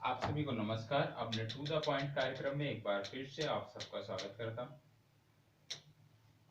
आप सभी को नमस्कार। अपने टू द पॉइंट कार्यक्रम में एक बार फिर से आप सबका स्वागत करता हूं।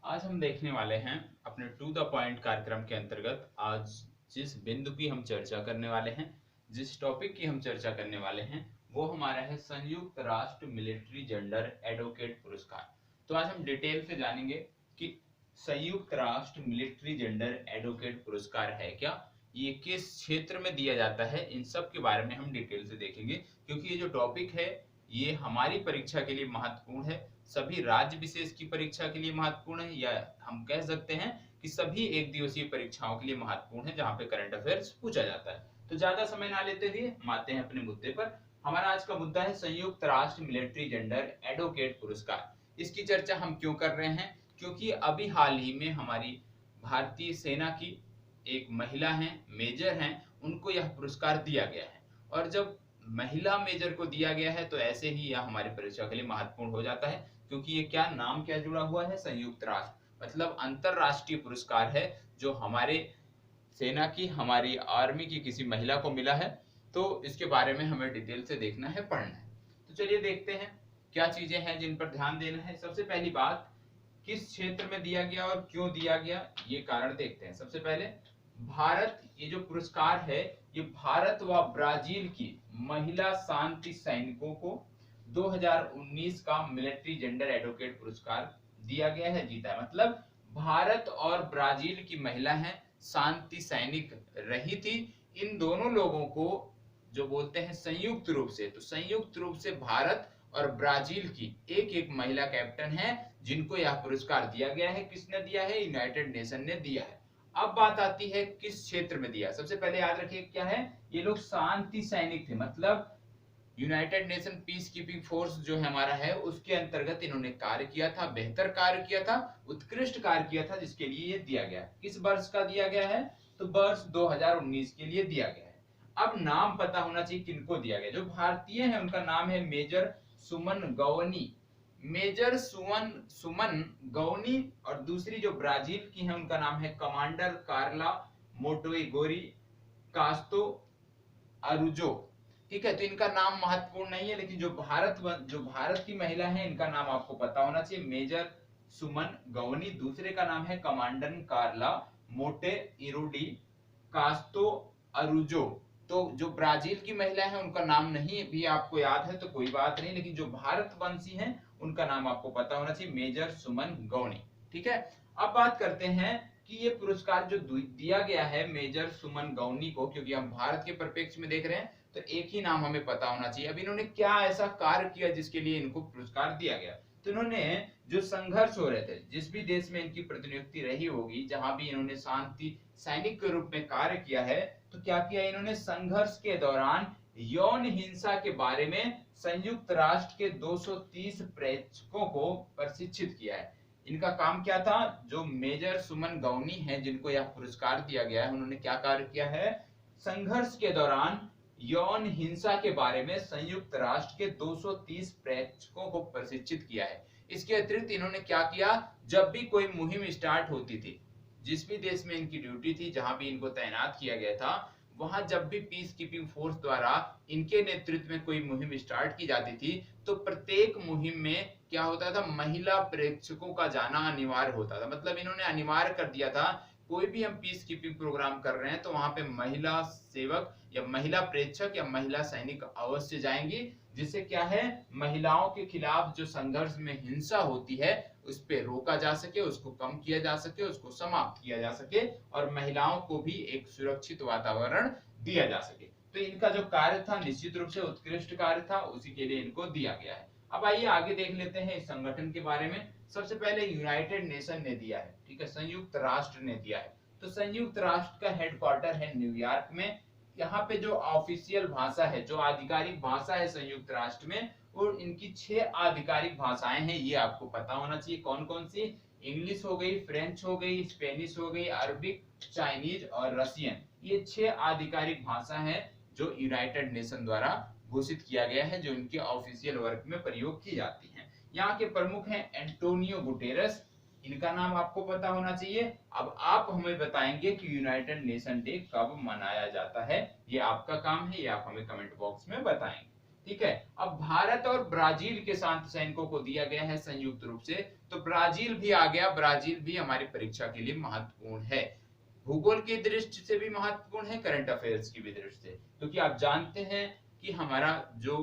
आज हम देखने वाले हैं अपने टू द पॉइंट कार्यक्रम के अंतर्गत आज जिस बिंदु की हम चर्चा करने वाले हैं, जिस टॉपिक की हम चर्चा करने वाले हैं, वो हमारा है संयुक्त राष्ट्र मिलिट्री जेंडर एडवोकेट पुरस्कार। तो आज हम डिटेल से जानेंगे कि संयुक्त राष्ट्र मिलिट्री जेंडर एडवोकेट पुरस्कार है क्या, ये किस क्षेत्र में दिया जाता है, इन सब के बारे में हम डिटेल से देखेंगे। क्योंकि ये जो टॉपिक है ये हमारी परीक्षा के लिए महत्वपूर्ण है, सभी राज्य विशेष की परीक्षा के लिए महत्वपूर्ण है, या हम कह सकते हैं कि सभी एक दिवसीय परीक्षाओं के लिए महत्वपूर्ण है जहां पे करंट अफेयर्स पूछा जाता है। तो ज्यादा समय ना लेते हुए हम आते हैं अपने मुद्दे पर। हमारा आज का मुद्दा है संयुक्त राष्ट्र मिलिट्री जेंडर एडवोकेट पुरस्कार। इसकी चर्चा हम क्यों कर रहे हैं? क्योंकि अभी हाल ही में हमारी भारतीय सेना की एक महिला हैं, मेजर हैं, उनको यह पुरस्कार दिया गया है। और जब महिला मेजर को दिया गया है तो ऐसे ही यह हमारी परीक्षा के लिए महत्वपूर्ण हो जाता है, क्योंकि ये क्या नाम क्या जुड़ा हुआ है, संयुक्त राष्ट्र, मतलब अंतरराष्ट्रीय पुरस्कार है जो हमारे सेना की, हमारी आर्मी की किसी महिला को मिला है। तो इसके बारे में हमें डिटेल से देखना है, पढ़ना है। तो चलिए देखते हैं क्या चीजें हैं जिन पर ध्यान देना है। सबसे पहली बात, किस क्षेत्र में दिया गया और क्यों दिया गया, ये कारण देखते हैं। सबसे पहले भारत, ये जो पुरस्कार है ये भारत व ब्राजील की महिला शांति सैनिकों को 2019 का मिलिट्री जेंडर एडवोकेट पुरस्कार दिया गया है, जीता है। मतलब भारत और ब्राजील की महिला हैं, शांति सैनिक रही थी। इन दोनों लोगों को जो बोलते हैं संयुक्त रूप से, तो संयुक्त रूप से भारत और ब्राजील की एक एक महिला कैप्टन है जिनको यह पुरस्कार दिया गया है। किसने दिया है? यूनाइटेड नेशन ने दिया है। अब बात आती है किस क्षेत्र में दिया। सबसे पहले याद रखिए क्या है, ये लोग शांति सैनिक थे, मतलब United nation peace keeping force जो है हमारा है, उसके अंतर्गत इन्होंने कार्य किया था, बेहतर कार्य किया था, उत्कृष्ट कार्य किया था, जिसके लिए ये दिया गया। किस वर्ष का दिया गया है? तो वर्ष 2019 के लिए दिया गया है। अब नाम पता होना चाहिए किनको दिया गया। जो भारतीय है उनका नाम है मेजर सुमन गवनी, मेजर सुमन सुमन गवनी। और दूसरी जो ब्राजील की है उनका नाम है कमांडर कार्ला मोटोइगोरी कास्तो अरुजो। ठीक है, तो इनका नाम महत्वपूर्ण नहीं है, लेकिन जो भारत की महिला है इनका नाम आपको पता होना चाहिए, मेजर सुमन गवनी। दूसरे का नाम है कमांडर कार्ला मोटे इरोडी कास्तो अरुजो। तो जो ब्राजील की महिला है उनका नाम नहीं भी आपको याद है तो कोई बात नहीं, लेकिन जो भारतवंशी हैं उनका नाम आपको पता होना चाहिए, मेजर सुमन गवनी। ठीक है, अब बात करते हैं कि ये पुरस्कार जो दिया गया है मेजर सुमन गवनी को, क्योंकि हम भारत के परिप्रेक्ष्य में देख रहे हैं तो एक ही नाम हमें पता होना चाहिए। अब इन्होंने क्या ऐसा कार्य किया जिसके लिए इनको पुरस्कार दिया गया? तो इन्होंने जो संघर्ष हो रहे थे, जिस भी देश में इनकी प्रतिनियुक्ति रही होगी, जहां भी इन्होंने शांति सैनिक के रूप में कार्य किया है, तो क्या किया इन्होंने? संघर्ष के दौरान यौन हिंसा के बारे में संयुक्त राष्ट्र के 230 प्रेक्षकों को प्रशिक्षित किया है। इनका काम क्या था? जो मेजर सुमन गवनी है जिनको यह पुरस्कार दिया गया है, उन्होंने क्या कार्य किया है? संघर्ष के दौरान यौन हिंसा के बारे में संयुक्त राष्ट्र के 230 प्रेक्षकों को प्रशिक्षित किया है। इसके अतिरिक्त इन्होंने क्या किया? जब भी कोई मुहिम स्टार्ट होती थी, जिस भी देश में इनकी ड्यूटी थी, जहां भी इनको तैनात किया गया था, वहां जब भी पीस कीपिंग फोर्स द्वारा इनके नेतृत्व में कोई मुहिम स्टार्ट की जाती थी, तो प्रत्येक मुहिम में क्या होता था? महिला प्रेक्षकों का जाना अनिवार्य होता था। मतलब इन्होंने अनिवार्य कर दिया था, कोई भी हम पीस कीपिंग प्रोग्राम कर रहे हैं तो वहां पे महिला सेवक या महिला प्रेक्षक या महिला सैनिक अवश्य जाएंगी, जिससे क्या है, महिलाओं के खिलाफ जो संघर्ष में हिंसा होती है उस पे रोका जा सके, उसको कम किया जा सके, उसको समाप्त किया जा सके, और महिलाओं को भी एक सुरक्षित वातावरण दिया जा सके। तो इनका जो कार्य था निश्चित रूप से उत्कृष्ट कार्य था, उसी के लिए इनको दिया गया है। अब आइए आगे देख लेते हैं इस संगठन के बारे में। सबसे पहले यूनाइटेड नेशन ने दिया है, ठीक है, संयुक्त राष्ट्र ने दिया है। तो संयुक्त राष्ट्र का हेडक्वार्टर है न्यूयॉर्क में। यहाँ पे जो ऑफिशियल भाषा है, जो आधिकारिक भाषा है संयुक्त राष्ट्र में, और इनकी 6 आधिकारिक भाषाएं हैं, ये आपको पता होना चाहिए। कौन कौन सी? इंग्लिश हो गई, फ्रेंच हो गई, स्पेनिश हो गई, अरबिक, चाइनीज और रशियन। ये 6 आधिकारिक भाषा हैं जो यूनाइटेड नेशन द्वारा घोषित किया गया है, जो इनके ऑफिशियल वर्क में प्रयोग की जाती है। यहाँ के प्रमुख हैं एंटोनियो गुटेरस, इनका नाम आपको पता होना चाहिए। अब आप हमें बताएंगे कि यूनाइटेड नेशन डे कब मनाया जाता है, ये आपका काम है, ये आप हमें कमेंट बॉक्स में बताएंगे। ठीक है। अब भारत और ब्राजील के शांत सैनिकों को दिया गया है संयुक्त रूप से, तो ब्राजील भी आ गया। ब्राजील भी हमारी परीक्षा के लिए महत्वपूर्ण है, भूगोल की दृष्टि से भी महत्वपूर्ण है, करंट अफेयर्स की भी दृष्टि से, क्योंकि आप जानते हैं कि हमारा जो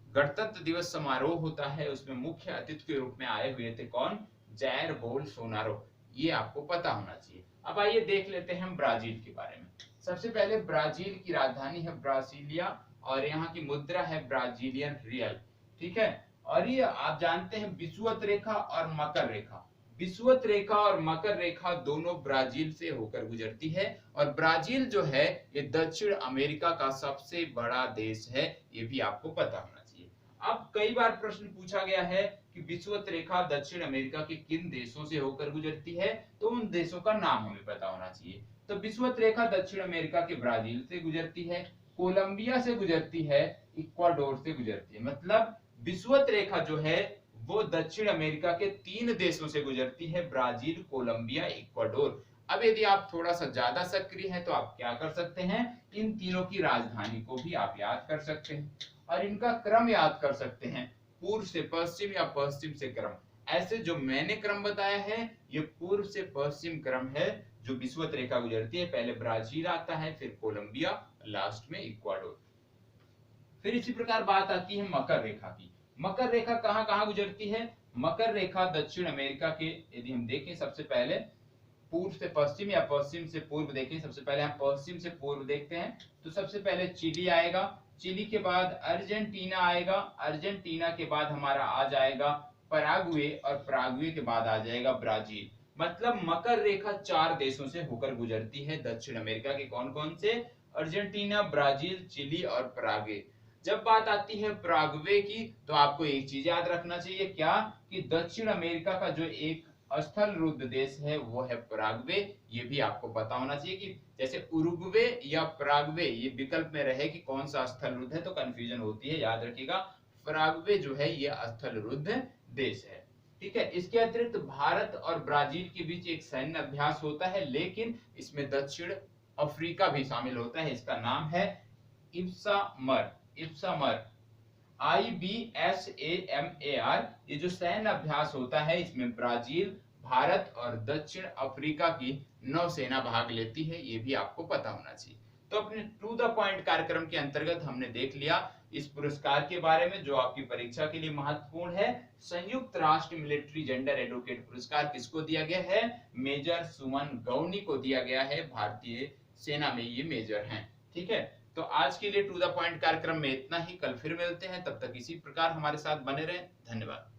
गणतंत्र दिवस समारोह होता है उसमें मुख्य अतिथि के रूप में आए हुए थे कौन? Jair Bolsonaro. ये आपको पता होना चाहिए। अब आइए देख लेते हैं हम ब्राजील के बारे में। सबसे पहले ब्राजील की राजधानी है ब्रासिलिया और यहाँ की मुद्रा है ब्राजीलियन रियल, ठीक है। और ये आप जानते हैं विषुवत रेखा और मकर रेखा, विषुवत रेखा और मकर रेखा दोनों ब्राजील से होकर गुजरती है। और ब्राजील जो है ये दक्षिण अमेरिका का सबसे बड़ा देश है, ये भी आपको पता होना चाहिए। अब कई बार प्रश्न पूछा गया है कि विषुवत रेखा दक्षिण अमेरिका के किन देशों से होकर गुजरती है, तो उन देशों का नाम हमें पता होना चाहिए। तो विषुवत रेखा दक्षिण अमेरिका के ब्राजील से गुजरती है, कोलंबिया से गुजरती है, इक्वाडोर से गुजरती है। मतलब विषुवत रेखा जो है वो दक्षिण अमेरिका के 3 देशों से गुजरती है, ब्राजील, कोलंबिया, इक्वाडोर। अब यदि आप थोड़ा सा ज्यादा सक्रिय हैं तो आप क्या कर सकते हैं, इन तीनों की राजधानी को भी आप याद कर सकते हैं और इनका क्रम याद कर सकते हैं, पूर्व से पश्चिम या पश्चिम से क्रम। ऐसे जो मैंने क्रम बताया है ये पूर्व से पश्चिम क्रम है। जो विषुवत रेखा गुजरती है पहले ब्राजील आता है, फिर कोलंबिया, लास्ट में इक्वाडोर। फिर इसी प्रकार बात आती है मकर रेखा की। मकर रेखा कहां कहां गुजरती है? मकर रेखा दक्षिण अमेरिका के, यदि हम देखें सबसे पहले पूर्व से पश्चिम या पश्चिम से पूर्व देखें, सबसे पहले हम पश्चिम से पूर्व देखते हैं तो सबसे पहले चिली आएगा, चिली के बाद अर्जेंटीना आएगा, अर्जेंटीना के बाद हमारा आ जाएगा पराग्वे और पराग्वे के बाद आ जाएगा ब्राजील। मतलब मकर रेखा 4 देशों से होकर गुजरती है दक्षिण अमेरिका के। कौन कौन से? अर्जेंटीना, ब्राजील, चिली और पराग्वे। जब बात आती है पराग्वे की तो आपको एक चीज याद रखना चाहिए, क्या? कि दक्षिण अमेरिका का जो एक स्थल रुद्ध देश है वो है पराग्वे। ये भी आपको पता होना चाहिए कि जैसे उरुग्वे या पराग्वे ये विकल्प में रहे कि कौन सा स्थल रुद्ध है तो कंफ्यूजन होती है, याद रखिएगा पराग्वे जो है ये स्थल रुद्ध देश है, ठीक है। इसके अतिरिक्त भारत और ब्राजील के बीच एक सैन्य अभ्यास होता है, लेकिन इसमें दक्षिण अफ्रीका भी शामिल होता है। इसका नाम है इप्सामर, इप्सामर, IBSAMAR। ये जो सैन्य अभ्यास होता है इसमें ब्राजील, भारत और दक्षिण अफ्रीका की नौसेना भाग लेती है, ये भी आपको पता होना चाहिए। तो अपने टू द पॉइंट कार्यक्रम के अंतर्गत हमने देख लिया इस पुरस्कार के बारे में जो आपकी परीक्षा के लिए महत्वपूर्ण है। संयुक्त राष्ट्र मिलिट्री जेंडर एडवोकेट पुरस्कार किसको दिया गया है? मेजर सुमन गौनी को दिया गया है, भारतीय सेना में ये मेजर हैं, ठीक है। तो आज के लिए टू द पॉइंट कार्यक्रम में इतना ही। कल फिर मिलते हैं, तब तक इसी प्रकार हमारे साथ बने रहें। धन्यवाद।